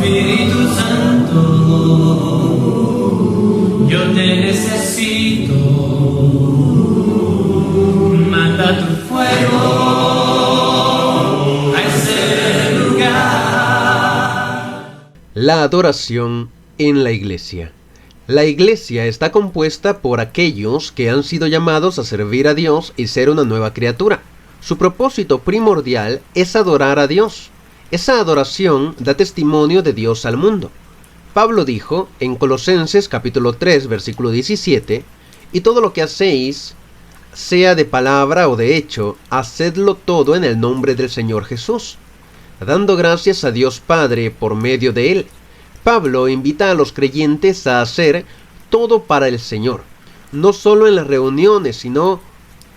Espíritu Santo, yo te necesito. Manda tu fuego a ese lugar. La adoración en la iglesia. La iglesia está compuesta por aquellos que han sido llamados a servir a Dios y ser una nueva criatura. Su propósito primordial es adorar a Dios. Esa adoración da testimonio de Dios al mundo. Pablo dijo en Colosenses capítulo 3, versículo 17, y todo lo que hacéis, sea de palabra o de hecho, hacedlo todo en el nombre del Señor Jesús, dando gracias a Dios Padre por medio de Él. Pablo invita a los creyentes a hacer todo para el Señor, no solo en las reuniones, sino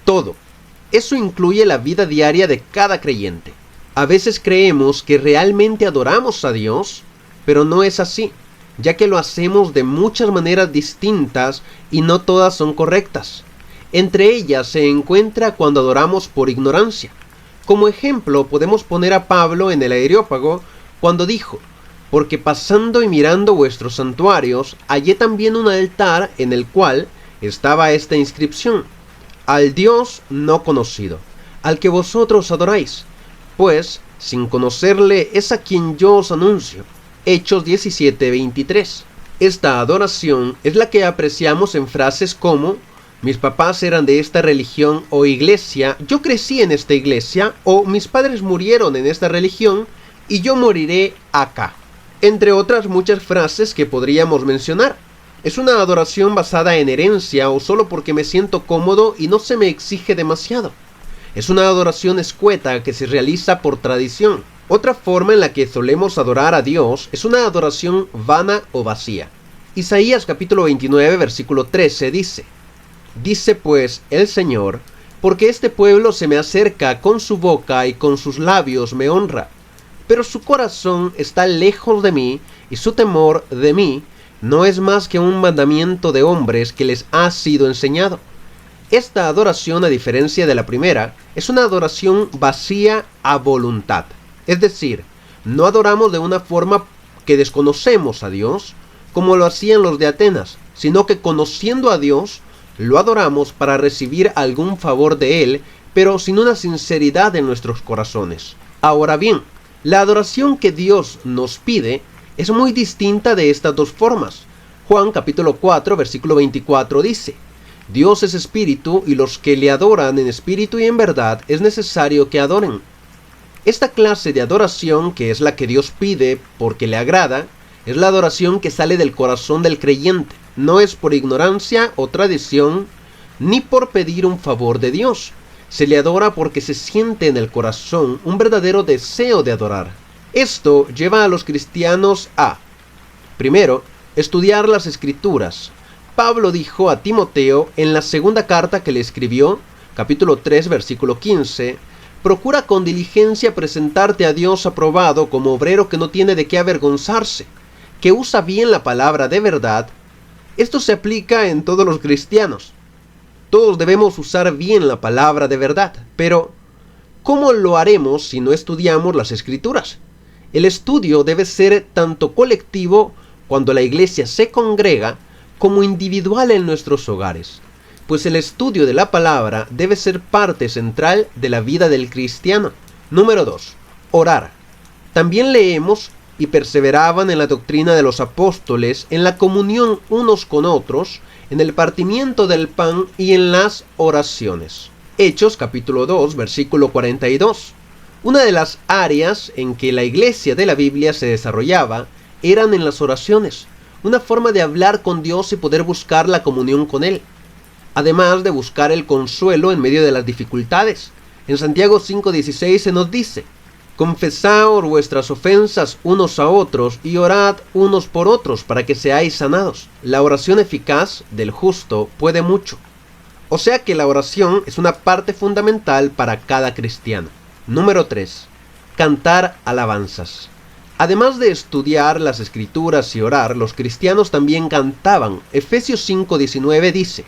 todo. Eso incluye la vida diaria de cada creyente. A veces creemos que realmente adoramos a Dios, pero no es así, ya que lo hacemos de muchas maneras distintas y no todas son correctas. Entre ellas se encuentra cuando adoramos por ignorancia. Como ejemplo podemos poner a Pablo en el Areópago cuando dijo: porque pasando y mirando vuestros santuarios, hallé también un altar en el cual estaba esta inscripción: al Dios no conocido, al que vosotros adoráis, pues sin conocerle es a quien yo os anuncio. Hechos 17:23. Esta adoración es la que apreciamos en frases como: mis papás eran de esta religión o iglesia, yo crecí en esta iglesia, o mis padres murieron en esta religión y yo moriré acá. Entre otras muchas frases que podríamos mencionar. Es una adoración basada en herencia o solo porque me siento cómodo y no se me exige demasiado. Es una adoración escueta que se realiza por tradición. Otra forma en la que solemos adorar a Dios es una adoración vana o vacía. Isaías capítulo 29 versículo 13 dice: dice pues el Señor, porque este pueblo se me acerca con su boca y con sus labios me honra, pero su corazón está lejos de mí, y su temor de mí no es más que un mandamiento de hombres que les ha sido enseñado. Esta adoración, a diferencia de la primera, es una adoración vacía a voluntad. Es decir, no adoramos de una forma que desconocemos a Dios, como lo hacían los de Atenas, sino que conociendo a Dios, lo adoramos para recibir algún favor de Él, pero sin una sinceridad en nuestros corazones. Ahora bien, la adoración que Dios nos pide es muy distinta de estas dos formas. Juan capítulo 4 versículo 24 dice: Dios es espíritu y los que le adoran en espíritu y en verdad es necesario que adoren. Esta clase de adoración, que es la que Dios pide porque le agrada, es la adoración que sale del corazón del creyente. No es por ignorancia o tradición, ni por pedir un favor de Dios. Se le adora porque se siente en el corazón un verdadero deseo de adorar. Esto lleva a los cristianos a, primero, estudiar las Escrituras. Pablo dijo a Timoteo en la segunda carta que le escribió, capítulo 3, versículo 15, procura con diligencia presentarte a Dios aprobado como obrero que no tiene de qué avergonzarse, que usa bien la palabra de verdad. Esto se aplica en todos los cristianos. Todos debemos usar bien la palabra de verdad, pero ¿cómo lo haremos si no estudiamos las Escrituras? El estudio debe ser tanto colectivo cuando la iglesia se congrega, como individual en nuestros hogares, pues el estudio de la palabra debe ser parte central de la vida del cristiano. Número 2. Orar. También leemos: y perseveraban en la doctrina de los apóstoles, en la comunión unos con otros, en el partimiento del pan y en las oraciones. Hechos capítulo 2 versículo 42. Una de las áreas en que la iglesia de la Biblia se desarrollaba eran en las oraciones, una forma de hablar con Dios y poder buscar la comunión con Él, además de buscar el consuelo en medio de las dificultades. En Santiago 5:16 se nos dice: confesaos vuestras ofensas unos a otros y orad unos por otros para que seáis sanados. La oración eficaz del justo puede mucho. O sea que la oración es una parte fundamental para cada cristiano. Número 3. Cantar alabanzas. Además de estudiar las Escrituras y orar, los cristianos también cantaban. Efesios 5:19 dice: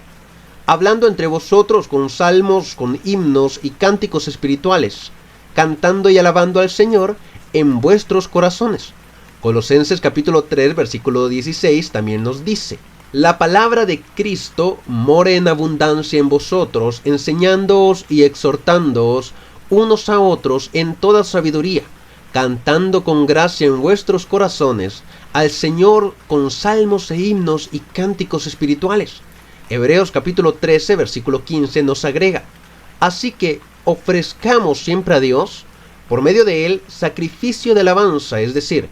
hablando entre vosotros con salmos, con himnos y cánticos espirituales, cantando y alabando al Señor en vuestros corazones, Colosenses capítulo 3, versículo 16 también nos dice: la palabra de Cristo more en abundancia en vosotros, enseñándoos y exhortándoos unos a otros en toda sabiduría, cantando con gracia en vuestros corazones al Señor con salmos e himnos y cánticos espirituales. Hebreos capítulo 13, versículo 15 nos agrega: así que ofrezcamos siempre a Dios, por medio de Él, sacrificio de alabanza, es decir,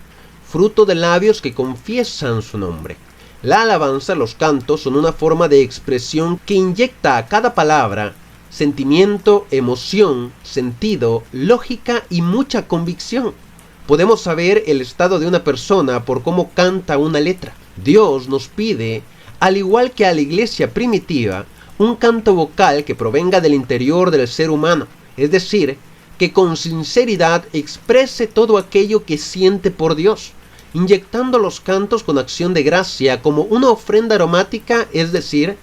fruto de labios que confiesan su nombre. La alabanza, los cantos, son una forma de expresión que inyecta a cada palabra sentimiento, emoción, sentido, lógica y mucha convicción. Podemos saber el estado de una persona por cómo canta una letra. Dios nos pide, al igual que a la iglesia primitiva, un canto vocal que provenga del interior del ser humano, es decir, que con sinceridad exprese todo aquello que siente por Dios, inyectando los cantos con acción de gracia como una ofrenda aromática, es decir,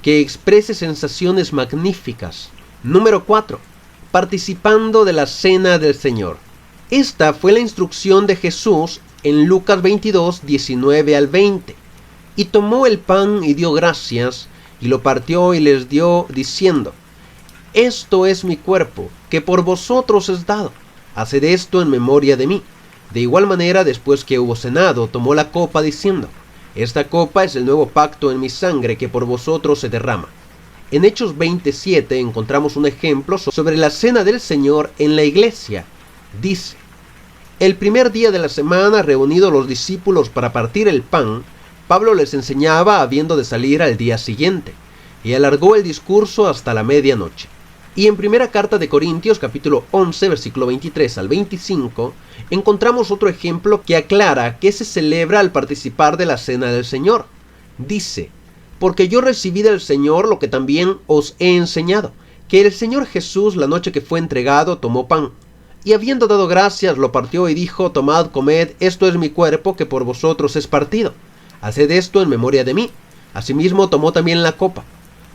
que exprese sensaciones magníficas. Número 4. Participando de la cena del Señor. Esta fue la instrucción de Jesús en Lucas 22, 19 al 20. Y tomó el pan y dio gracias, y lo partió y les dio, diciendo: esto es mi cuerpo, que por vosotros es dado. Haced esto en memoria de mí. De igual manera, después que hubo cenado, tomó la copa, diciendo: esta copa es el nuevo pacto en mi sangre, que por vosotros se derrama. En Hechos 27 encontramos un ejemplo sobre la cena del Señor en la iglesia. Dice: el primer día de la semana, reunidos los discípulos para partir el pan, Pablo les enseñaba habiendo de salir al día siguiente, y alargó el discurso hasta la medianoche. Y en primera carta de Corintios, capítulo 11, versículo 23 al 25, encontramos otro ejemplo que aclara qué se celebra al participar de la cena del Señor. Dice: porque yo recibí del Señor lo que también os he enseñado, que el Señor Jesús, la noche que fue entregado, tomó pan, y habiendo dado gracias, lo partió y dijo: tomad, comed, esto es mi cuerpo, que por vosotros es partido. Haced esto en memoria de mí. Asimismo tomó también la copa,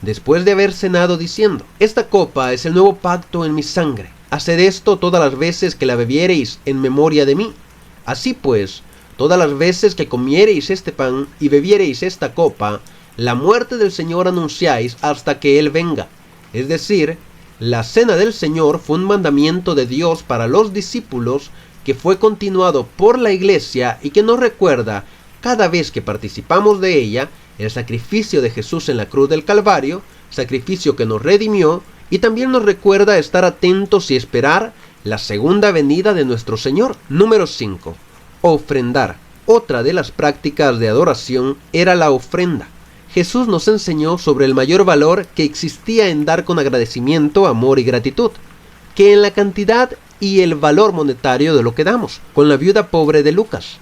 después de haber cenado, diciendo: esta copa es el nuevo pacto en mi sangre. Haced esto todas las veces que la bebiereis en memoria de mí. Así pues, todas las veces que comiereis este pan y bebiereis esta copa, la muerte del Señor anunciáis hasta que Él venga. Es decir, la cena del Señor fue un mandamiento de Dios para los discípulos que fue continuado por la iglesia y que nos recuerda, cada vez que participamos de ella, el sacrificio de Jesús en la cruz del Calvario, sacrificio que nos redimió, y también nos recuerda estar atentos y esperar la segunda venida de nuestro Señor. Número 5. Ofrendar. Otra de las prácticas de adoración era la ofrenda. Jesús nos enseñó sobre el mayor valor que existía en dar con agradecimiento, amor y gratitud, que en la cantidad y el valor monetario de lo que damos, con la viuda pobre de Lucas.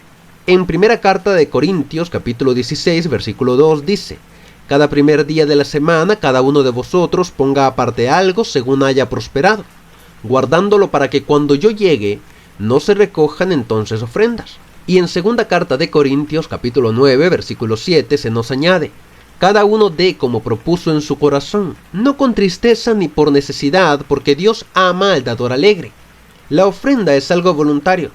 En primera carta de Corintios, capítulo 16, versículo 2, dice: cada primer día de la semana, cada uno de vosotros ponga aparte algo según haya prosperado, guardándolo para que cuando yo llegue, no se recojan entonces ofrendas. Y en segunda carta de Corintios, capítulo 9, versículo 7, se nos añade: cada uno dé como propuso en su corazón, no con tristeza ni por necesidad, porque Dios ama al dador alegre. La ofrenda es algo voluntario.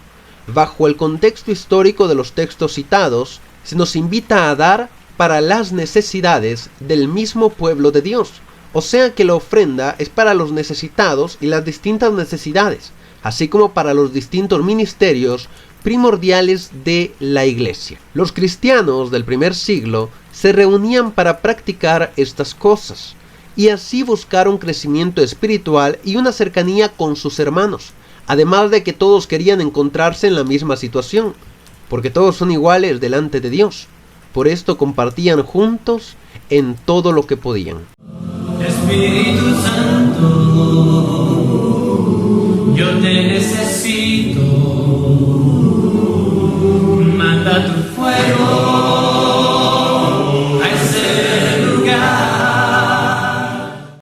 Bajo el contexto histórico de los textos citados, se nos invita a dar para las necesidades del mismo pueblo de Dios. O sea que la ofrenda es para los necesitados y las distintas necesidades, así como para los distintos ministerios primordiales de la iglesia. Los cristianos del primer siglo se reunían para practicar estas cosas, y así buscar un crecimiento espiritual y una cercanía con sus hermanos. Además de que todos querían encontrarse en la misma situación, porque todos son iguales delante de Dios. Por esto compartían juntos en todo lo que podían. Espíritu Santo, yo te necesito. Manda tu